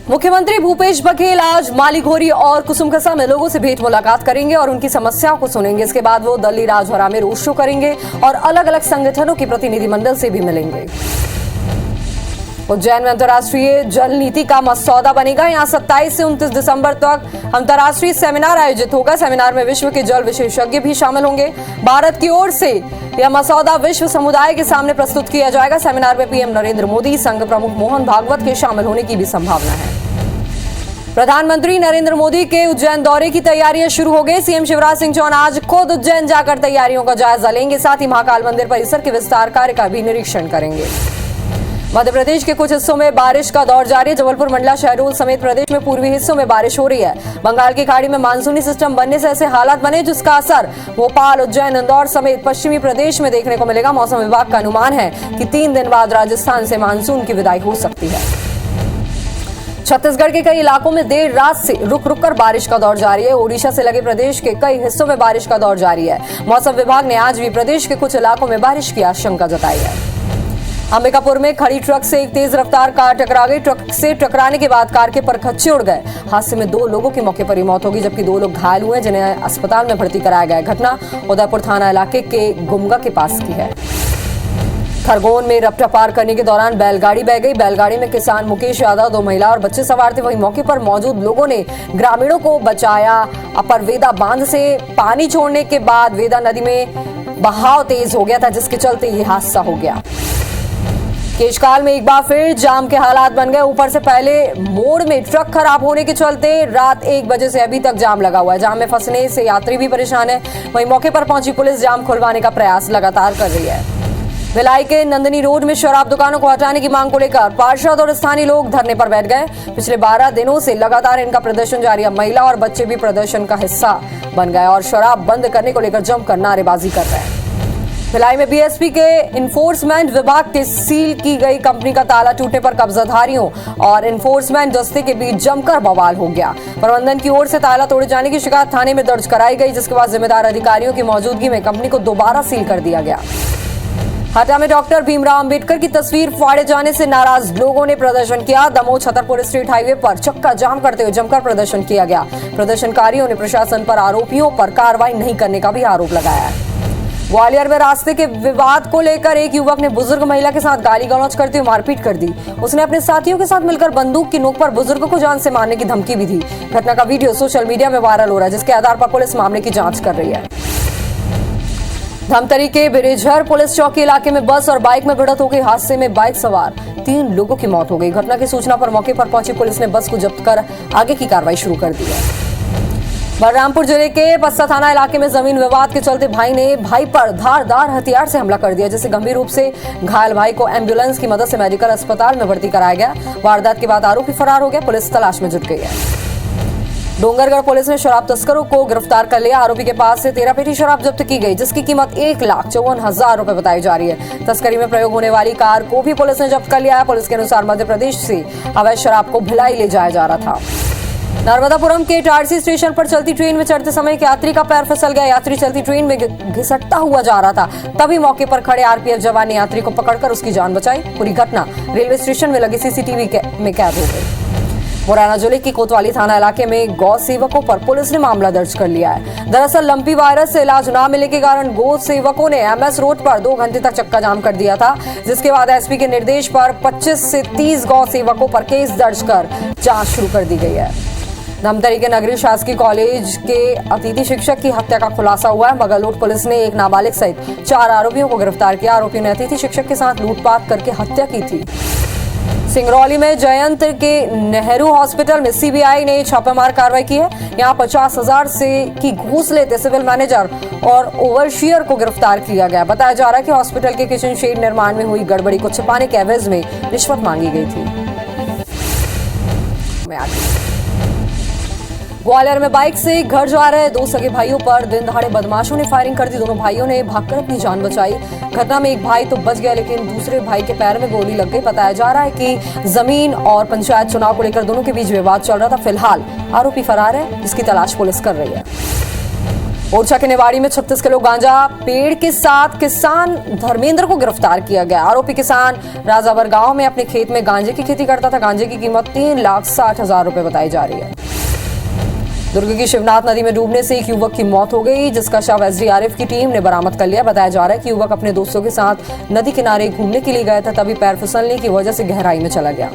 मुख्यमंत्री भूपेश बघेल आज मालीघोरी और कुसुमकसा में लोगों से भेंट मुलाकात करेंगे और उनकी समस्याओं को सुनेंगे। इसके बाद वो दिल्ली राजौरा में रोड शो करेंगे और अलग अलग संगठनों के प्रतिनिधिमंडल से भी मिलेंगे। उज्जैन में अंतर्राष्ट्रीय जल नीति का मसौदा बनेगा। यहाँ 27 से 29 दिसंबर तक अंतर्राष्ट्रीय सेमिनार आयोजित होगा। सेमिनार में विश्व के जल विशेषज्ञ भी शामिल होंगे। भारत की ओर से यह मसौदा विश्व समुदाय के सामने प्रस्तुत किया जाएगा। सेमिनार में पीएम नरेंद्र मोदी, संघ प्रमुख मोहन भागवत के शामिल होने की भी संभावना है। प्रधानमंत्री नरेंद्र मोदी के उज्जैन दौरे की तैयारियां शुरू हो गई। सीएम शिवराज सिंह चौहान आज खुद उज्जैन जाकर तैयारियों का जायजा लेंगे। साथ ही महाकाल मंदिर परिसर के विस्तार कार्य का भी निरीक्षण करेंगे। मध्य प्रदेश के कुछ हिस्सों में बारिश का दौर जारी है। जबलपुर, मंडला, शहडोल समेत प्रदेश में पूर्वी हिस्सों में बारिश हो रही है। बंगाल की खाड़ी में मानसूनी सिस्टम बनने से ऐसे हालात बने जिसका असर भोपाल, उज्जैन, इंदौर समेत पश्चिमी प्रदेश में देखने को मिलेगा। मौसम विभाग का अनुमान है कि 3 दिन बाद राजस्थान से मानसून की विदाई हो सकती है। छत्तीसगढ़ के कई इलाकों में देर रात से रुक रुक कर बारिश का दौर जारी है। ओडिशा से लगे प्रदेश के कई हिस्सों में बारिश का दौर जारी है। मौसम विभाग ने आज भी प्रदेश के कुछ इलाकों में बारिश की आशंका जताई है। अंबिकापुर में खड़ी ट्रक से एक तेज रफ्तार कार टकरा गई। ट्रक से टकराने के बाद कार के परखच्चे उड़ गए। हादसे में 2 लोगों की मौके पर ही मौत होगी, जबकि 2 लोग घायल हुए, जिन्हें अस्पताल में भर्ती कराया गया। घटना उदयपुर थाना इलाके के गुमगा के पास की है। खरगोन में रपटा पार करने के दौरान बैलगाड़ी बह गई। बैलगाड़ी में किसान मुकेश यादव, 2 महिला और बच्चे सवार थे। वहीं मौके पर मौजूद लोगों ने ग्रामीणों को बचाया। अपर वेदा बांध से पानी छोड़ने के बाद वेदा नदी में बहाव तेज हो गया था, जिसके चलते ये हादसा हो गया। केशकाल में एक बार फिर जाम के हालात बन गए। ऊपर से पहले मोड़ में ट्रक खराब होने के चलते रात 1 बजे से अभी तक जाम लगा हुआ है। जाम में फंसने से यात्री भी परेशान है। वहीं मौके पर पहुंची पुलिस जाम खुलवाने का प्रयास लगातार कर रही है। भिलाई के नंदनी रोड में शराब दुकानों को हटाने की मांग को लेकर पार्षद और स्थानीय लोग धरने पर बैठ गए। पिछले 12 दिनों से लगातार इनका प्रदर्शन जारी है। महिला और बच्चे भी प्रदर्शन का हिस्सा बन गए और शराब बंद करने को लेकर जमकर नारेबाजी कर रहे हैं। भिलाई में बीएसपी के इन्फोर्समेंट विभाग के सील की गई कंपनी का ताला टूटने पर कब्जाधारियों और इन्फोर्समेंट दस्ते के बीच जमकर बवाल हो गया। प्रबंधन की ओर से ताला तोड़े जाने की शिकायत थाने में दर्ज कराई गई, जिसके बाद जिम्मेदार अधिकारियों की मौजूदगी में कंपनी को दोबारा सील कर दिया गया। हटा में डॉक्टर भीमराव अंबेडकर की तस्वीर फाड़े जाने से नाराज लोगों ने प्रदर्शन किया। दमोह छतरपुर स्ट्रीट हाईवे पर चक्का जाम करते हुए जमकर प्रदर्शन किया गया। प्रदर्शनकारियों ने प्रशासन पर आरोपियों पर कार्रवाई नहीं करने का भी आरोप लगाया है। ग्वालियर में रास्ते के विवाद को लेकर एक युवक ने बुजुर्ग महिला के साथ गाली गलौज करते हुए मारपीट कर दी। उसने अपने साथियों के साथ मिलकर बंदूक की नोक पर बुजुर्ग को जान से मारने की धमकी भी दी। घटना का वीडियो सोशल मीडिया में वायरल हो रहा है, जिसके आधार पर पुलिस मामले की जांच कर रही है। धमतरी के बिरेझर पुलिस चौकी इलाके में बस और बाइक में भिड़ंत हो गई। हादसे में बाइक सवार 3 लोगों की मौत हो गई। घटना की सूचना पर मौके पर पहुंची पुलिस ने बस को जब्त कर आगे की कार्रवाई शुरू कर दी है। बलरामपुर जिले के पस्सा थाना इलाके में जमीन विवाद के चलते भाई ने भाई पर धारदार हथियार से हमला कर दिया, जिससे गंभीर रूप से घायल भाई को एम्बुलेंस की मदद से मेडिकल अस्पताल में भर्ती कराया गया। वारदात के बाद आरोपी फरार हो गया। पुलिस तलाश में जुट गई है। डोंगरगढ़ पुलिस ने शराब तस्करों को गिरफ्तार कर लिया। आरोपी के पास से 13 पेटी शराब जब्त की गई, जिसकी कीमत 1,54,000 रुपए बताई जा रही है। तस्करी में प्रयोग होने वाली कार को भी पुलिस ने जब्त कर लिया है। पुलिस के अनुसार मध्य प्रदेश से अवैध शराब को भिलाई ले जाया जा रहा था। नर्मदापुरम के इटारसी स्टेशन पर चलती ट्रेन में चढ़ते समय एक यात्री का पैर फिसल गया। यात्री चलती ट्रेन में घिसटता हुआ जा रहा था। तभी मौके पर खड़े आरपीएफ जवान ने यात्री को पकड़कर उसकी जान बचाई। पूरी घटना रेलवे स्टेशन में लगी सीसीटीवी में कैद हो गई। मुरैना जिले की कोतवाली थाना इलाके में गौ सेवकों पर पुलिस ने मामला दर्ज कर लिया है। दरअसल लंपी वायरस से इलाज न मिलने के कारण गौ सेवकों ने एमएस रोड पर 2 घंटे तक चक्का जाम कर दिया था, जिसके बाद एसपी के निर्देश पर 25 से 30 गौ सेवकों पर केस दर्ज कर जांच शुरू कर दी गई है। धमतरी के नगरीय शासकीय कॉलेज के अतिथि शिक्षक की हत्या का खुलासा हुआ है। मगरलोड पुलिस ने एक नाबालिग सहित 4 आरोपियों को गिरफ्तार किया। आरोपियों ने अतिथि शिक्षक के साथ लूटपाट करके हत्या की थी। सिंगरौली में जयंत के नेहरू हॉस्पिटल में सीबीआई ने छापेमार कार्रवाई की है। यहां 50,000 से की घूस लेते सिविल मैनेजर और ओवरशियर को गिरफ्तार किया गया। बताया जा रहा है कि हॉस्पिटल के किचन शेड निर्माण में हुई गड़बड़ी को छिपाने के एवज में रिश्वत मांगी गई थी। ग्वालियर में बाइक से घर जा रहे 2 सगे भाइयों पर दिन दहाड़े बदमाशों ने फायरिंग कर दी। दोनों भाइयों ने भागकर अपनी जान बचाई। घटना में एक भाई तो बच गया, लेकिन दूसरे भाई के पैर में गोली लग गई। बताया जा रहा है कि जमीन और पंचायत चुनाव को लेकर दोनों के बीच विवाद चल रहा था। फिलहाल आरोपी फरार है, जिसकी तलाश पुलिस कर रही है। ओरछा के निवाड़ी में 36 किलो गांजा पेड़ के साथ किसान धर्मेंद्र को गिरफ्तार किया गया। आरोपी किसान राजावर गांव में अपने खेत में गांजे की खेती करता था। गांजे की कीमत 3,60,000 रुपए बताई जा रही है। दुर्ग की शिवनाथ नदी में डूबने से एक युवक की मौत हो गई, जिसका शव एसडीआरएफ की टीम ने बरामद कर लिया। बताया जा रहा है कि युवक अपने दोस्तों के साथ नदी किनारे घूमने के लिए गया था, तभी पैर फिसलने की वजह से गहराई में चला गया।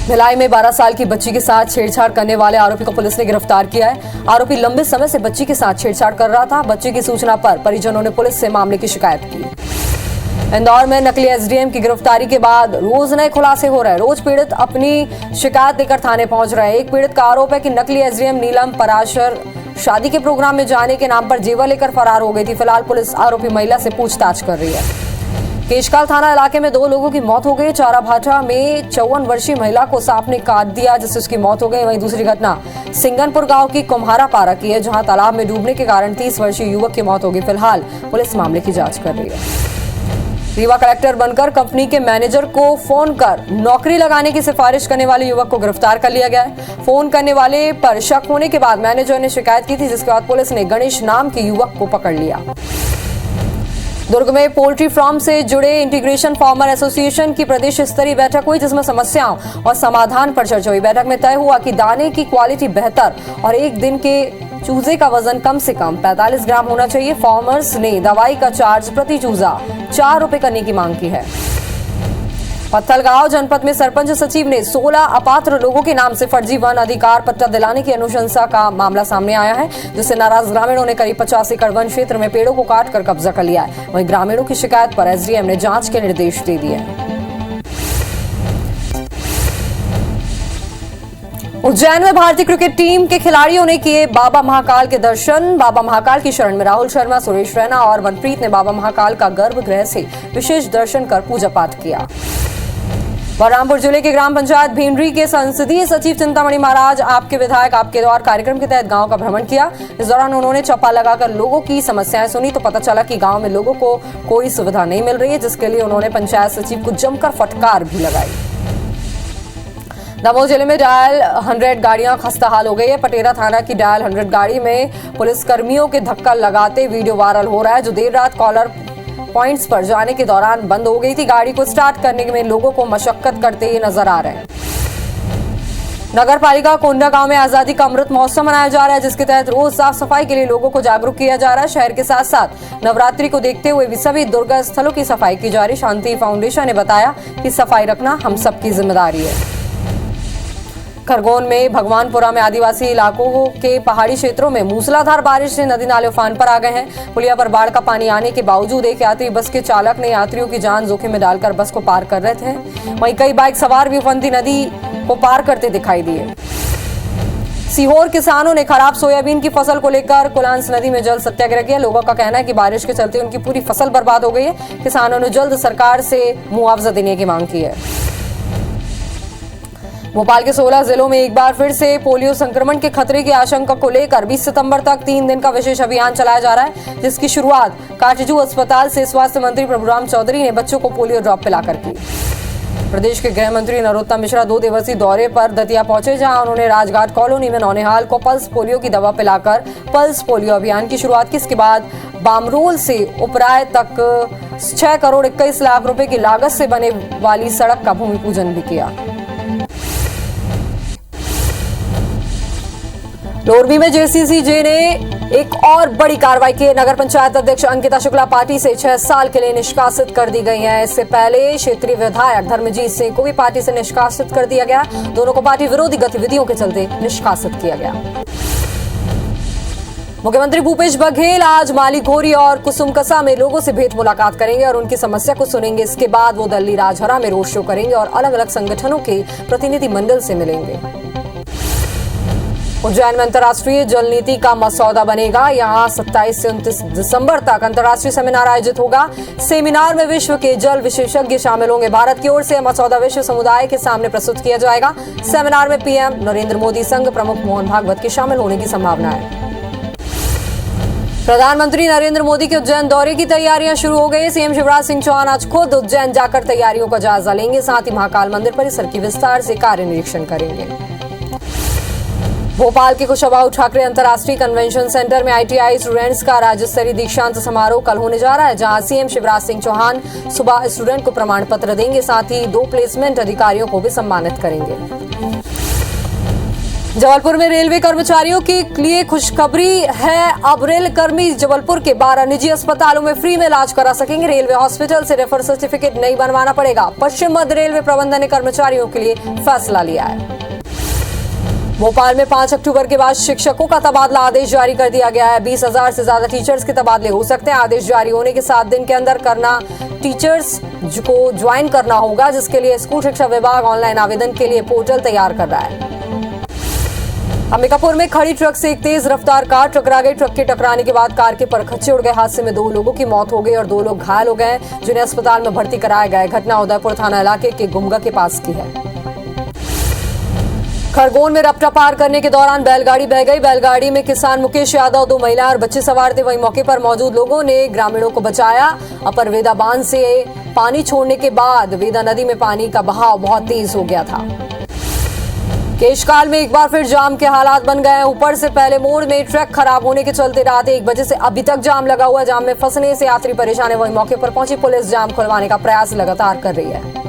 भिलाई में 12 साल की बच्ची के साथ छेड़छाड़ करने वाले आरोपी को पुलिस ने गिरफ्तार किया है। आरोपी लंबे समय से बच्ची के साथ छेड़छाड़ कर रहा था। बच्ची की सूचना पर परिजनों ने पुलिस से मामले की शिकायत की। इंदौर में नकली एसडीएम की गिरफ्तारी के बाद रोज नए खुलासे हो रहे हैं। रोज पीड़ित अपनी शिकायत देकर थाने पहुंच रहे हैं। एक पीड़ित का आरोप है कि नकली एसडीएम नीलम पराशर शादी के प्रोग्राम में जाने के नाम पर जेवर लेकर फरार हो गई थी। फिलहाल पुलिस आरोपी महिला से पूछताछ कर रही है। केशकाल थाना इलाके में 2 लोगों की मौत हो गई। चाराभाटा में 54 वर्षीय महिला को सांप ने काट दिया, जिससे उसकी मौत हो गई। वहीं दूसरी घटना सिंगनपुर गांव की कुम्हारा पारा की है, जहां तालाब में डूबने के कारण 30 वर्षीय युवक की मौत हो गई। फिलहाल पुलिस मामले की जांच कर रही है। रीवा कलेक्टर बनकर कंपनी के मैनेजर को फोन कर नौकरी लगाने की सिफारिश करने वाले युवक को गिरफ्तार कर लिया गया है। फोन करने वाले पर शक होने के बाद मैनेजर ने शिकायत की थी, जिसके बाद पुलिस ने गणेश नाम के युवक को पकड़ लिया। दुर्ग में पोल्ट्री फार्म से जुड़े इंटीग्रेशन फार्मर एसोसिएशन की प्रदेश स्तरीय बैठक हुई, जिसमें समस्याओं और समाधान पर चर्चा हुई। बैठक में तय हुआ कि दाने की क्वालिटी बेहतर और एक दिन के चूजे का वजन कम से कम 45 ग्राम होना चाहिए। फार्मर्स ने दवाई का चार्ज प्रति चूजा 4 रुपए करने की मांग की है। पत्थलगांव जनपद में सरपंच सचिव ने 16 अपात्र लोगों के नाम से फर्जी वन अधिकार पट्टा दिलाने की अनुशंसा का मामला सामने आया है, जिससे नाराज ग्रामीणों ने करीब 50 एकड़ वन क्षेत्र में पेड़ों को काटकर कब्जा कर लिया है। वहीं ग्रामीणों की शिकायत पर एसडीएम ने जांच के निर्देश दे दिए। उज्जैन में भारतीय क्रिकेट टीम के खिलाड़ियों ने किए बाबा महाकाल के दर्शन। बाबा महाकाल की शरण में राहुल शर्मा, सुरेश रैना और मनप्रीत ने बाबा महाकाल का गर्भगृह से विशेष दर्शन कर पूजा पाठ किया। बलरामपुर जिले के ग्राम पंचायत भींडरी के संसदीय सचिव चिंतामणि महाराज आपके विधायक आपके द्वार कार्यक्रम के तहत गांव का भ्रमण किया। इस दौरान उन्होंने चप्पा लगाकर लोगों की समस्याएं सुनी, तो पता चला कि गांव में लोगों को कोई सुविधा नहीं मिल रही है, जिसके लिए उन्होंने पंचायत सचिव को जमकर फटकार भी लगाई। दमोह जिले में डायल 100 गाड़ियां खस्ताहाल हो गई है। पटेरा थाना की डायल 100 गाड़ी में पुलिस कर्मियों के धक्का लगाते वीडियो वायरल हो रहा है, जो देर रात कॉलर पॉइंट्स पर जाने के दौरान बंद हो गई थी। गाड़ी को स्टार्ट करने में लोगों को मशक्कत करते हुए नजर आ रहे हैं। नगर पालिका कोंडा गांव में आजादी का अमृत महोत्सव मनाया जा रहा है, जिसके तहत रोज साफ सफाई के लिए लोगों को जागरूक किया जा रहा है। शहर के साथ साथ नवरात्रि को देखते हुए भी सभी दुर्गा स्थलों की सफाई की जा रही। शांति फाउंडेशन ने बताया कि सफाई रखना हम सबकी जिम्मेदारी है। खरगोन में भगवानपुरा में आदिवासी इलाकों के पहाड़ी क्षेत्रों में मूसलाधार बारिश से नदी नाले उफान पर आ गए हैं। पुलिया पर बाढ़ का पानी आने के बावजूद एक यात्री बस के चालक ने यात्रियों की जान जोखिम में डालकर बस को पार कर रहे थे। वहीं कई बाइक सवार भी उफनती नदी को पार करते दिखाई दिए। सीहोर किसानों ने खराब सोयाबीन की फसल को लेकर कुलांस नदी में जल सत्याग्रह किया। लोगों का कहना है कि बारिश के चलते उनकी पूरी फसल बर्बाद हो गई है। किसानों ने जल्द सरकार से मुआवजा देने की मांग की है। भोपाल के 16 जिलों में एक बार फिर से पोलियो संक्रमण के खतरे की आशंका को लेकर 20 सितंबर तक 3 दिन का विशेष अभियान चलाया जा रहा है, जिसकी शुरुआत काटजू अस्पताल से स्वास्थ्य मंत्री प्रभुराम चौधरी ने बच्चों को पोलियो ड्रॉप पिलाकर की। प्रदेश के गृह मंत्री नरोत्तम मिश्रा 2 दिवसीय दौरे पर दतिया पहुंचे, जहां उन्होंने राजघाट कॉलोनी में नौनिहाल को पल्स पोलियो की दवा पिलाकर पल्स पोलियो अभियान की शुरुआत की। इसके बाद बामरोल से उपराय तक 6 करोड़ 21 लाख रुपए की लागत से बने वाली सड़क का भूमि पूजन भी किया। लोरबी में जेसीसीजे ने एक और बड़ी कार्रवाई की। नगर पंचायत अध्यक्ष अंकिता शुक्ला पार्टी से 6 साल के लिए निष्कासित कर दी गई हैं। इससे पहले क्षेत्रीय विधायक धर्मजीत सिंह को भी पार्टी से निष्कासित कर दिया गया। दोनों को पार्टी विरोधी गतिविधियों के चलते निष्कासित किया गया। मुख्यमंत्री भूपेश बघेल आज मालीखोरी और कुसुमकसा में लोगों से भेंट मुलाकात करेंगे और उनकी समस्या को सुनेंगे। इसके बाद वो दिल्ली राजहरा में रोड शो करेंगे और अलग अलग संगठनों के प्रतिनिधि मंडल से मिलेंगे। उज्जैन में अंतर्राष्ट्रीय जल नीति का मसौदा बनेगा। यहां 27 से 29 दिसंबर तक अंतर्राष्ट्रीय सेमिनार आयोजित होगा। सेमिनार में विश्व के जल विशेषज्ञ शामिल होंगे। भारत की ओर से मसौदा विश्व समुदाय के सामने प्रस्तुत किया जाएगा। सेमिनार में पीएम नरेंद्र मोदी, संघ प्रमुख मोहन भागवत के शामिल होने की संभावना है। प्रधानमंत्री नरेंद्र मोदी के उज्जैन दौरे की तैयारियां शुरू हो गई। सीएम शिवराज सिंह चौहान आज खुद उज्जैन जाकर तैयारियों का जायजा लेंगे। साथ ही महाकाल मंदिर परिसर की विस्तार से कार्य निरीक्षण करेंगे। भोपाल के कुशाभाऊ ठाकरे अंतर्राष्ट्रीय कन्वेंशन सेंटर में ITI स्टूडेंट्स का राज्य स्तरीय दीक्षांत समारोह कल होने जा रहा है, जहां सीएम शिवराज सिंह चौहान सुबह स्टूडेंट को प्रमाण पत्र देंगे, साथ ही 2 प्लेसमेंट अधिकारियों को भी सम्मानित करेंगे। जबलपुर में रेलवे कर्मचारियों के लिए खुशखबरी है। अब रेल कर्मी जबलपुर के 12 निजी अस्पतालों में फ्री में इलाज करा सकेंगे। रेलवे हॉस्पिटल से रेफर सर्टिफिकेट नहीं बनवाना पड़ेगा। पश्चिम मध्य रेलवे प्रबंधन ने कर्मचारियों के लिए फैसला लिया है। भोपाल में 5 अक्टूबर के बाद शिक्षकों का तबादला आदेश जारी कर दिया गया है। 20,000 से ज्यादा टीचर्स के तबादले हो सकते हैं। आदेश जारी होने के 7 दिन के अंदर करना टीचर्स को ज्वाइन करना होगा, जिसके लिए स्कूल शिक्षा विभाग ऑनलाइन आवेदन के लिए पोर्टल तैयार कर रहा है। अंबिकापुर में खड़ी ट्रक से एक तेज रफ्तार कार टकरा गई। ट्रक के टकराने के बाद कार के परखच्चे उड़ गए। हादसे में 2 लोगों की मौत हो गई और 2 लोग घायल हो गए, जिन्हें अस्पताल में भर्ती कराया गया है। घटना उदयपुर थाना इलाके के गुमगा के पास की है। खरगोन में रपटा पार करने के दौरान बैलगाड़ी बह गई। बैलगाड़ी में किसान मुकेश यादव, 2 महिलाएं और बच्चे सवार थे। वहीं मौके पर मौजूद लोगों ने ग्रामीणों को बचाया। अपर वेदा बांध से पानी छोड़ने के बाद वेदा नदी में पानी का बहाव बहुत तेज हो गया था। केशकाल में एक बार फिर जाम के हालात बन गए हैं। ऊपर से पहले मोड़ में ट्रक खराब होने के चलते रात 1 बजे से अभी तक जाम लगा हुआ है। जाम में फंसने से यात्री परेशान है। वहीं मौके पर पहुंची पुलिस जाम खुलवाने का प्रयास लगातार कर रही है।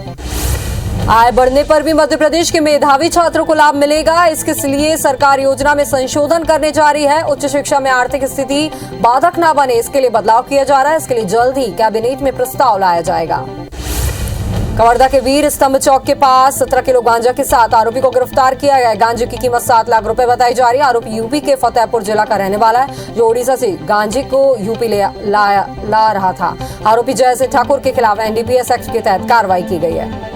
आय बढ़ने पर भी मध्य प्रदेश के मेधावी छात्रों को लाभ मिलेगा। इसके लिए सरकार योजना में संशोधन करने जा रही है। उच्च शिक्षा में आर्थिक स्थिति बाधक न बने, इसके लिए बदलाव किया जा रहा है। इसके लिए जल्द ही कैबिनेट में प्रस्ताव लाया जाएगा। कवर्धा के वीर स्तंभ चौक के पास 17 किलो गांजा के साथ आरोपी को गिरफ्तार किया गया है। गांजे की कीमत 7 लाख रुपए बताई जा रही है। आरोपी यूपी के फतेहपुर जिला का रहने वाला है, जो ओडिशा से गांजे को यूपी ला रहा था। आरोपी जय ठाकुर के खिलाफ NDPS एक्ट के तहत कार्रवाई की गई है।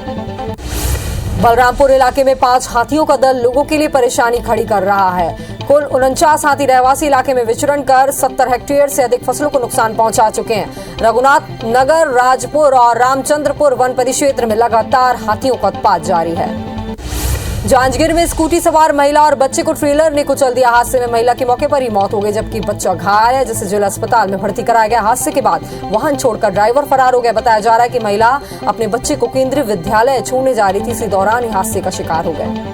बलरामपुर इलाके में 5 हाथियों का दल लोगों के लिए परेशानी खड़ी कर रहा है। कुल 49 हाथी रहवासी इलाके में विचरण कर 70 हेक्टेयर से अधिक फसलों को नुकसान पहुंचा चुके हैं। रघुनाथ नगर, राजपुर और रामचंद्रपुर वन परिक्षेत्र में लगातार हाथियों का उत्पात जारी है। जांजगीर में स्कूटी सवार महिला और बच्चे को ट्रेलर ने कुचल दिया। हादसे में महिला की मौके पर ही मौत हो गई, जबकि बच्चा घायल है, जिसे जिला अस्पताल में भर्ती कराया गया। हादसे के बाद वाहन छोड़कर ड्राइवर फरार हो गया। बताया जा रहा है कि महिला अपने बच्चे को केंद्रीय विद्यालय छोड़ने जा रही थी। इसी दौरान ही हादसे का शिकार हो गए।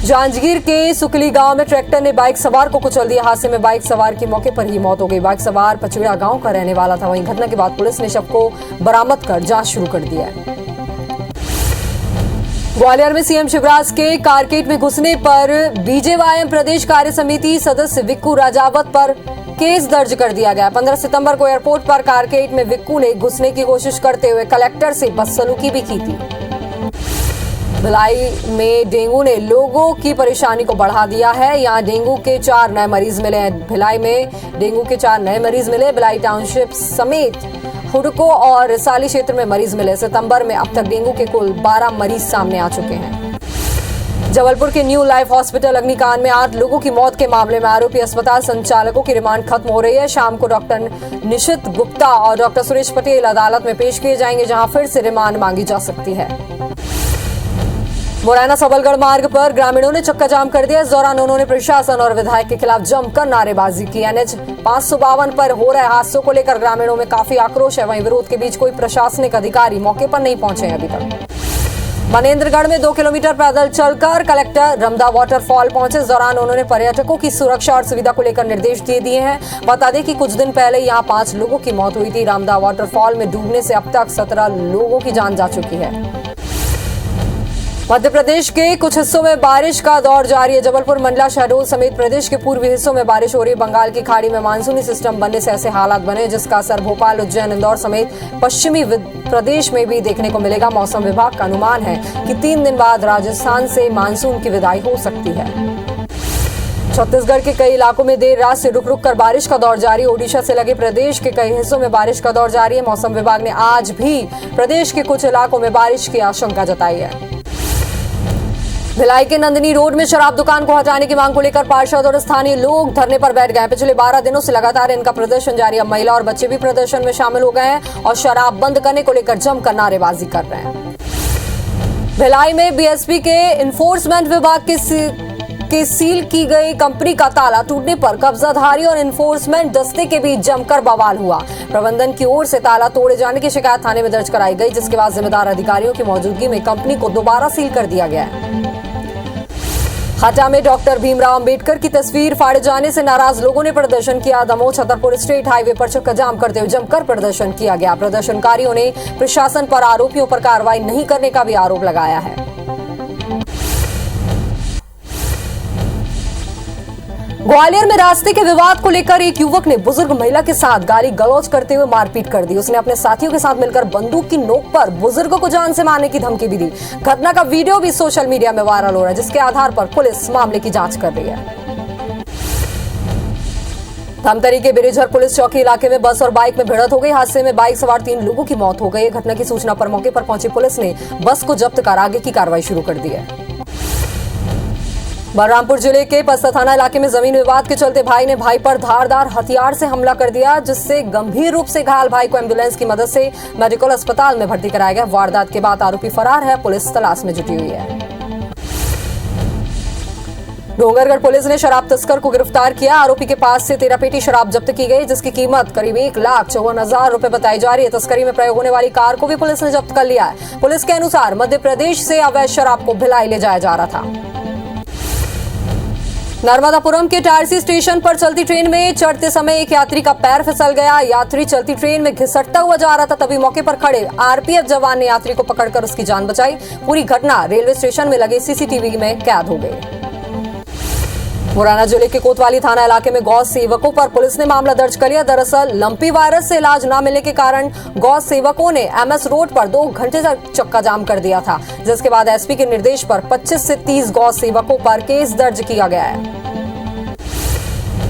जांजगीर के सुकली गांव में ट्रैक्टर ने बाइक सवार को कुचल दिया। हादसे में बाइक सवार की मौके पर ही मौत हो गई। बाइक सवार पचुड़ा गांव का रहने वाला था। वहीं घटना के बाद पुलिस ने शव को बरामद कर जांच शुरू कर दी है। ग्वालियर में सीएम शिवराज के कारकेट में घुसने पर BJYM प्रदेश कार्य समिति सदस्य विक्कू राजावत पर केस दर्ज कर दिया गया। 15 सितंबर को एयरपोर्ट पर कारकेट में विक्कू ने घुसने की कोशिश करते हुए कलेक्टर से बदसलूकी भी की थी। भिलाई में डेंगू ने लोगों की परेशानी को बढ़ा दिया है। यहाँ डेंगू के 4 नए मरीज मिले हैं। भिलाई में डेंगू के 4 नए मरीज मिले। भिलाई टाउनशिप समेत हुडको और रिसाली क्षेत्र में मरीज मिले। सितंबर में अब तक डेंगू के कुल 12 मरीज सामने आ चुके हैं। जबलपुर के न्यू लाइफ हॉस्पिटल अग्निकांड में 8 लोगों की मौत के मामले में आरोपी अस्पताल संचालकों की रिमांड खत्म हो रही है। शाम को डॉक्टर निशित गुप्ता और डॉक्टर सुरेश पटेल अदालत में पेश किए जाएंगे, जहां फिर से रिमांड मांगी जा सकती है। मुरैना सबलगढ़ मार्ग पर ग्रामीणों ने चक्का जाम कर दिया। इस दौरान उन्होंने प्रशासन और विधायक के खिलाफ जमकर नारेबाजी की। NH 552 पर हो रहे हादसों को लेकर ग्रामीणों में काफी आक्रोश है। वहीं विरोध के बीच कोई प्रशासनिक अधिकारी मौके पर नहीं पहुंचे अभी तक। मनेंद्रगढ़ में 2 किलोमीटर पैदल चलकर कलेक्टर रमदा वाटरफॉल पहुंचे। इस दौरान उन्होंने पर्यटकों की सुरक्षा और सुविधा को लेकर निर्देश दे दिए हैं। बता दें कि कुछ दिन पहले यहां 5 लोगों की मौत हुई थी। रमदा वाटरफॉल में डूबने से अब तक 17 लोगों की जान जा चुकी है। मध्य प्रदेश के कुछ हिस्सों में बारिश का दौर जारी है। जबलपुर, मंडला, शहडोल समेत प्रदेश के पूर्वी हिस्सों में बारिश हो रही है। बंगाल की खाड़ी में मानसूनी सिस्टम बनने से ऐसे हालात बने, जिसका असर भोपाल, उज्जैन, इंदौर समेत पश्चिमी प्रदेश में भी देखने को मिलेगा। मौसम विभाग का अनुमान है कि 3 दिन बाद राजस्थान से मानसून की विदाई हो सकती है। छत्तीसगढ़ के कई इलाकों में देर रात से रुक रुक कर बारिश का दौर जारी है। ओडिशा से लगे प्रदेश के कई हिस्सों में बारिश का दौर जारी है। मौसम विभाग ने आज भी प्रदेश के कुछ इलाकों में बारिश की आशंका जताई है। भिलाई के नंदिनी रोड में शराब दुकान को हटाने की मांग को लेकर पार्षद और स्थानीय लोग धरने पर बैठ गए। पिछले 12 दिनों से लगातार इनका प्रदर्शन जारी है। महिला और बच्चे भी प्रदर्शन में शामिल हो गए हैं और शराब बंद करने को लेकर जमकर नारेबाजी कर रहे हैं। भिलाई में BSP के इन्फोर्समेंट विभाग के सील की गई कंपनी का ताला टूटने पर कब्जाधारी और इन्फोर्समेंट दस्ते के बीच जमकर बवाल हुआ। प्रबंधन की ओर से ताला तोड़े जाने की शिकायत थाने में दर्ज कराई गई, जिसके बाद जिम्मेदार अधिकारियों की मौजूदगी में कंपनी को दोबारा सील कर दिया गया है। हटा में डॉक्टर भीमराव अंबेडकर की तस्वीर फाड़े जाने से नाराज लोगों ने प्रदर्शन किया। दमोह छतरपुर स्टेट हाईवे पर चक्का जाम करते हुए जमकर प्रदर्शन किया गया। प्रदर्शनकारियों ने प्रशासन पर आरोपियों पर कार्रवाई नहीं करने का भी आरोप लगाया है। ग्वालियर में रास्ते के विवाद को लेकर एक युवक ने बुजुर्ग महिला के साथ गाली गलौज करते हुए मारपीट कर दी। उसने अपने साथियों के साथ मिलकर बंदूक की नोक पर बुजुर्ग को जान से मारने की धमकी भी दी। घटना का वीडियो भी सोशल मीडिया में वायरल हो रहा है, जिसके आधार पर पुलिस मामले की जांच कर रही है। धमतरी के बिरिझर पुलिस चौकी इलाके में बस और बाइक में भिड़ंत हो गई। हादसे में बाइक सवार 3 लोगों की मौत हो गई। घटना की सूचना पर मौके पर पहुंची पुलिस ने बस को जब्त कर आगे की कार्रवाई शुरू कर दी है। बलरामपुर जिले के पस्ता थाना इलाके में जमीन विवाद के चलते भाई ने भाई पर धारदार हथियार से हमला कर दिया, जिससे गंभीर रूप से घायल भाई को एम्बुलेंस की मदद से मेडिकल अस्पताल में भर्ती कराया गया। वारदात के बाद आरोपी फरार है, पुलिस तलाश में जुटी हुई है। डोंगरगढ़ पुलिस ने शराब तस्कर को गिरफ्तार किया। आरोपी के पास से 13 पेटी शराब जब्त की गई, जिसकी कीमत करीब 1,54,000 रुपए बताई जा रही है। तस्करी में प्रयोग होने वाली कार को भी पुलिस ने जब्त कर लिया है। पुलिस के अनुसार मध्य प्रदेश से अवैध शराब को भिलाई ले जाया जा रहा था। नर्मदापुरम के टारसी स्टेशन पर चलती ट्रेन में चढ़ते समय एक यात्री का पैर फिसल गया। यात्री चलती ट्रेन में घिसटता हुआ जा रहा था, तभी मौके पर खड़े आरपीएफ जवान ने यात्री को पकड़कर उसकी जान बचाई। पूरी घटना रेलवे स्टेशन में लगे सीसीटीवी में कैद हो गई। मुरैना जिले के कोतवाली थाना इलाके में गौ सेवकों पर पुलिस ने मामला दर्ज कर लिया। दरअसल लंपी वायरस से इलाज न मिलने के कारण गौ सेवकों ने एमएस रोड पर 2 घंटे तक चक्का जाम कर दिया था, जिसके बाद एसपी के निर्देश पर 25 से 30 गौ सेवकों पर केस दर्ज किया गया है।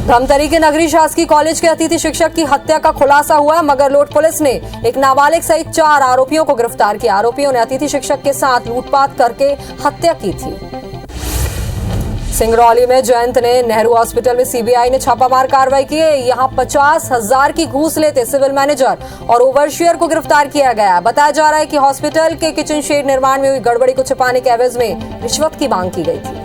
धमतरी के नगरी शासकीय कॉलेज के अतिथि शिक्षक की हत्या का खुलासा हुआ। मगरलोड पुलिस ने एक नाबालिग सहित 4 आरोपियों को गिरफ्तार किया। आरोपियों ने अतिथि शिक्षक के साथ लूटपाट करके हत्या की थी। सिंगरौली में जयंत ने नेहरू हॉस्पिटल में सीबीआई ने छापामार कार्रवाई की है। यहां 50,000 की घूस लेते सिविल मैनेजर और ओवरशियर को गिरफ्तार किया गया। बताया जा रहा है कि हॉस्पिटल के किचन शेड निर्माण में हुई गड़बड़ी को छिपाने के एवज में रिश्वत की मांग की गई थी।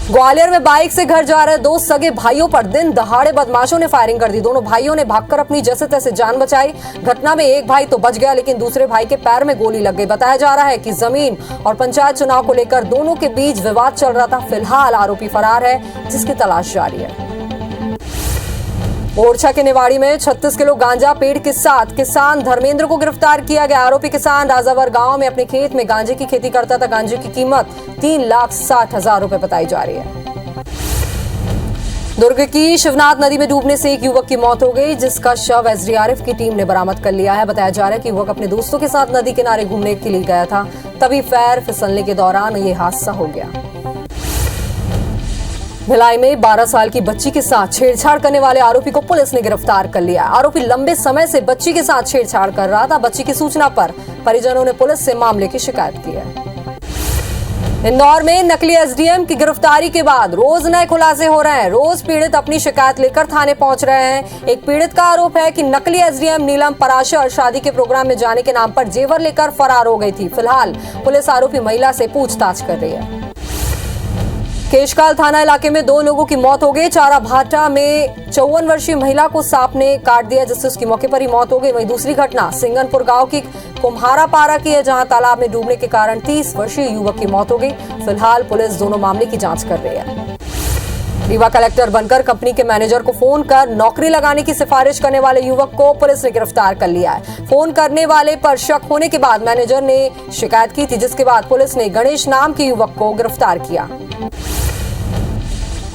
ग्वालियर में बाइक से घर जा रहे 2 सगे भाइयों पर दिन दहाड़े बदमाशों ने फायरिंग कर दी। दोनों भाइयों ने भागकर अपनी जैसे तैसे जान बचाई। घटना में एक भाई तो बच गया, लेकिन दूसरे भाई के पैर में गोली लग गई। बताया जा रहा है कि जमीन और पंचायत चुनाव को लेकर दोनों के बीच विवाद चल रहा था। फिलहाल आरोपी फरार है, जिसकी तलाश जारी है। ओरछा के निवाड़ी में 36 किलो गांजा पेड़ के साथ किसान धर्मेंद्र को गिरफ्तार किया गया। आरोपी किसान राजावर गांव में अपने खेत में गांजे की खेती करता था। गांजे की कीमत 3,60,000 रुपए बताई जा रही है। दुर्ग की शिवनाथ नदी में डूबने से एक युवक की मौत हो गई, जिसका शव एसडीआरएफ की टीम ने बरामद कर लिया है। बताया जा रहा है कि युवक अपने दोस्तों के साथ नदी किनारे घूमने के लिए गया था, तभी पैर फिसलने के दौरान ये हादसा हो गया। भिलाई में 12 साल की बच्ची के साथ छेड़छाड़ करने वाले आरोपी को पुलिस ने गिरफ्तार कर लिया। आरोपी लंबे समय से बच्ची के साथ छेड़छाड़ कर रहा था। बच्ची की सूचना पर परिजनों ने पुलिस से मामले की शिकायत की है। इंदौर में नकली एसडीएम की गिरफ्तारी के बाद रोज नए खुलासे हो रहे हैं। रोज पीड़ित अपनी शिकायत लेकर थाने पहुंच रहे हैं। एक पीड़ित का आरोप है कि नकली एसडीएम नीलम पराशर शादी के प्रोग्राम में जाने के नाम पर जेवर लेकर फरार हो गई थी। फिलहाल पुलिस आरोपी महिला से पूछताछ कर रही है। केशकाल थाना इलाके में 2 लोगों की मौत हो गई। चारा भाटा में 54 वर्षीय महिला को सांप ने काट दिया, जिससे उसकी मौके पर ही मौत हो गई। वहीं दूसरी घटना सिंगनपुर गांव की कुम्हारा पारा की है, जहां तालाब में डूबने के कारण 30 वर्षीय युवक की मौत हो गई। फिलहाल पुलिस दोनों मामले की जांच कर रही है। रीवा कलेक्टर बनकर कंपनी के मैनेजर को फोन कर नौकरी लगाने की सिफारिश करने वाले युवक को पुलिस ने गिरफ्तार कर लिया है। फोन करने वाले पर शक होने के बाद मैनेजर ने शिकायत की थी, जिसके बाद पुलिस ने गणेश नाम के युवक को गिरफ्तार किया।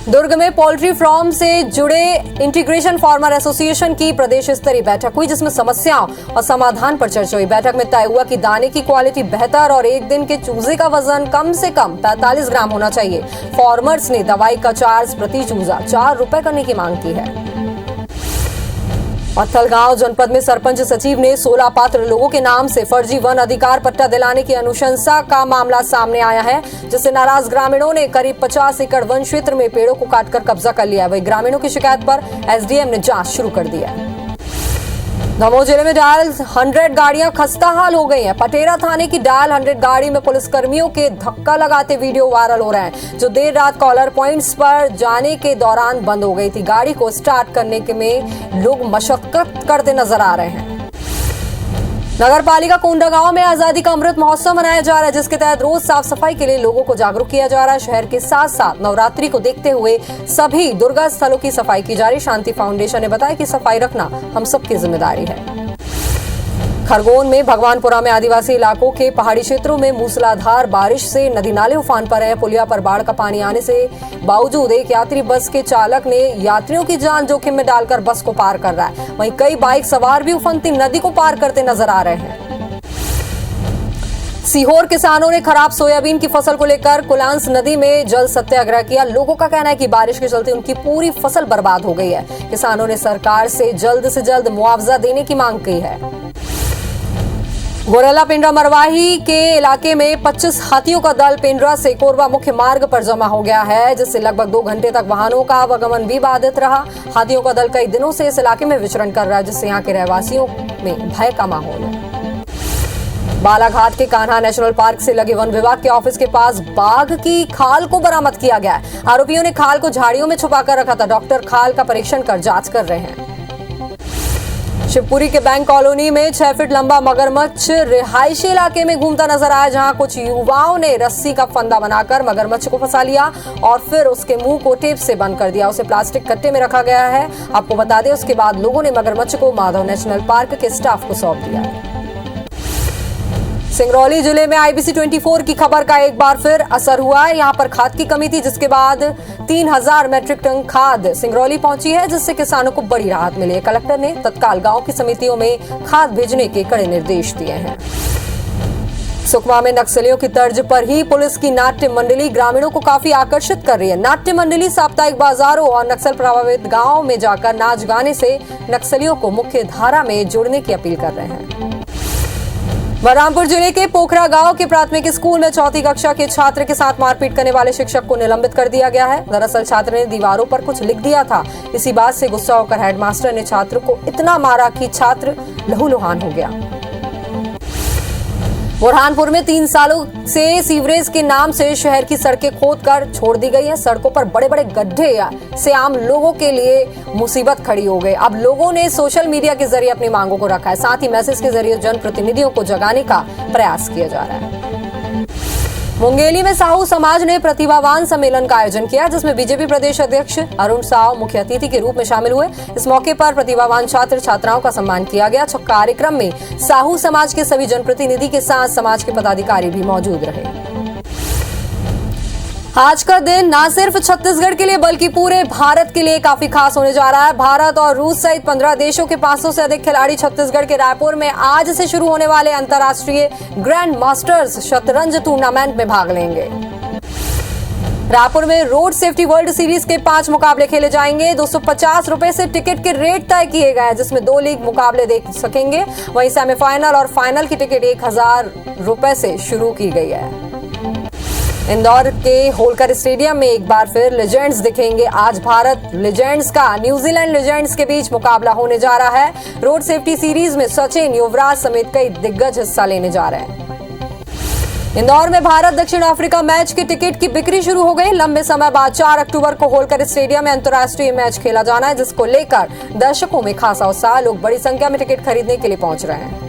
दुर्ग में पोल्ट्री फार्म से जुड़े इंटीग्रेशन फार्मर एसोसिएशन की प्रदेश स्तरीय बैठक हुई, जिसमें समस्याओं और समाधान पर चर्चा हुई। बैठक में तय हुआ कि दाने की क्वालिटी बेहतर और एक दिन के चूजे का वजन कम से कम 45 ग्राम होना चाहिए। फार्मर्स ने दवाई का चार्ज प्रति चूजा 4 रुपए करने की मांग की है। पत्थलगांव जनपद में सरपंच सचिव ने 16 पात्र लोगों के नाम से फर्जी वन अधिकार पट्टा दिलाने की अनुशंसा का मामला सामने आया है, जिससे नाराज ग्रामीणों ने करीब 50 एकड़ वन क्षेत्र में पेड़ों को काटकर कब्जा कर लिया है। वहीं ग्रामीणों की शिकायत पर एसडीएम ने जांच शुरू कर दी है। दमोह जिले में डायल 100 गाड़ियां खस्ता हाल हो गई हैं। पटेरा थाने की डायल 100 गाड़ी में पुलिसकर्मियों के धक्का लगाते वीडियो वायरल हो रहे हैं, जो देर रात कॉलर पॉइंट्स पर जाने के दौरान बंद हो गई थी। गाड़ी को स्टार्ट करने के में लोग मशक्कत करते नजर आ रहे हैं। नगर पालिका कोंडागांव में आजादी का अमृत महोत्सव मनाया जा रहा है, जिसके तहत रोज साफ सफाई के लिए लोगों को जागरूक किया जा रहा है। शहर के साथ साथ नवरात्रि को देखते हुए सभी दुर्गा स्थलों की सफाई की जा रही। शांति फाउंडेशन ने बताया कि सफाई रखना हम सबकी जिम्मेदारी है। खरगोन में भगवानपुरा में आदिवासी इलाकों के पहाड़ी क्षेत्रों में मूसलाधार बारिश से नदी नाले उफान पर है। पुलिया पर बाढ़ का पानी आने से बावजूद एक यात्री बस के चालक ने यात्रियों की जान जोखिम में डालकर बस को पार कर रहा है। वहीं कई बाइक सवार भी उफनती नदी को पार करते नजर आ रहे हैं। सीहोर किसानों ने खराब सोयाबीन की फसल को लेकर कुलांस नदी में जल सत्याग्रह किया। लोगों का कहना है कि बारिश के चलते उनकी पूरी फसल बर्बाद हो गई है। किसानों ने सरकार से जल्द मुआवजा देने की मांग की है। गोरेला पिंडरा मरवाही के इलाके में 25 हाथियों का दल पिंडरा से कोरबा मुख्य मार्ग पर जमा हो गया है, जिससे लगभग 2 घंटे तक वाहनों का आवागमन भी बाधित रहा। हाथियों का दल कई दिनों से इस इलाके में विचरण कर रहा है, जिससे यहाँ के रहवासियों में भय का माहौल है। बालाघाट के कान्हा नेशनल पार्क से लगे वन विभाग के ऑफिस के पास बाघ की खाल को बरामद किया गया है। आरोपियों ने खाल को झाड़ियों में छुपाकर रखा था। डॉक्टर खाल का परीक्षण कर जांच कर रहे हैं। शिवपुरी के बैंक कॉलोनी में 6 फीट लंबा मगरमच्छ रिहायशी इलाके में घूमता नजर आया, जहां कुछ युवाओं ने रस्सी का फंदा बनाकर मगरमच्छ को फंसा लिया और फिर उसके मुंह को टेप से बंद कर दिया। उसे प्लास्टिक कट्टे में रखा गया है। आपको बता दें, उसके बाद लोगों ने मगरमच्छ को माधव नेशनल पार्क के स्टाफ को सौंप दिया है। सिंगरौली जिले में IBC 24 की खबर का एक बार फिर असर हुआ है। यहां पर खाद की कमी थी, जिसके बाद 3000 मैट्रिक टन खाद सिंगरौली पहुंची है, जिससे किसानों को बड़ी राहत मिली है। कलेक्टर ने तत्काल गांव की समितियों में खाद भेजने के कड़े निर्देश दिए हैं। सुकमा में नक्सलियों की तर्ज पर ही पुलिस की नाट्य मंडली ग्रामीणों को काफी आकर्षित कर रही है। नाट्य मंडली साप्ताहिक बाजारों और नक्सल प्रभावित गांवों में जाकर नाच गाने से नक्सलियों को मुख्य धारा में जोड़ने की अपील कर रहे हैं। बलरामपुर जिले के पोखरा गांव के प्राथमिक स्कूल में 4वीं कक्षा के छात्र के साथ मारपीट करने वाले शिक्षक को निलंबित कर दिया गया है। दरअसल छात्र ने दीवारों पर कुछ लिख दिया था। इसी बात से गुस्सा होकर हेडमास्टर ने छात्र को इतना मारा कि छात्र लहूलुहान हो गया। बुरहानपुर में 3 सालों से सीवरेज के नाम से शहर की सड़कें खोदकर छोड़ दी गई हैं। सड़कों पर बड़े बड़े गड्ढे से आम लोगों के लिए मुसीबत खड़ी हो गई। अब लोगों ने सोशल मीडिया के जरिए अपनी मांगों को रखा है। साथ ही मैसेज के जरिए जनप्रतिनिधियों को जगाने का प्रयास किया जा रहा है। मुंगेली में साहू समाज ने प्रतिभावान सम्मेलन का आयोजन किया, जिसमें बीजेपी प्रदेश अध्यक्ष अरुण साव मुख्य अतिथि के रूप में शामिल हुए। इस मौके पर प्रतिभावान छात्र छात्राओं का सम्मान किया गया। कार्यक्रम में साहू समाज के सभी जनप्रतिनिधि के साथ समाज के पदाधिकारी भी मौजूद रहे। आज का दिन न सिर्फ छत्तीसगढ़ के लिए बल्कि पूरे भारत के लिए काफी खास होने जा रहा है। भारत और रूस सहित 15 देशों के 500 से अधिक खिलाड़ी छत्तीसगढ़ के रायपुर में आज से शुरू होने वाले अंतर्राष्ट्रीय ग्रैंड मास्टर्स शतरंज टूर्नामेंट में भाग लेंगे। रायपुर में रोड सेफ्टी वर्ल्ड सीरीज के 5 मुकाबले खेले जाएंगे। 250 रुपए से टिकट के रेट तय किए गए हैं, जिसमें 2 लीग मुकाबले देख सकेंगे। वहीं सेमीफाइनल और फाइनल की टिकट 1000 रुपए से शुरू की गई है। इंदौर के होलकर स्टेडियम में एक बार फिर लेजेंड्स दिखेंगे। आज भारत लेजेंड्स का न्यूजीलैंड लेजेंड्स के बीच मुकाबला होने जा रहा है। रोड सेफ्टी सीरीज में सचिन, युवराज समेत कई दिग्गज हिस्सा लेने जा रहे हैं। इंदौर में भारत दक्षिण अफ्रीका मैच की टिकट की बिक्री शुरू हो गई। लंबे समय बाद 4 अक्टूबर को होलकर स्टेडियम में अंतर्राष्ट्रीय मैच खेला जाना है, जिसको लेकर दर्शकों में खासा उत्साह। लोग बड़ी संख्या में टिकट खरीदने के लिए पहुंच रहे हैं।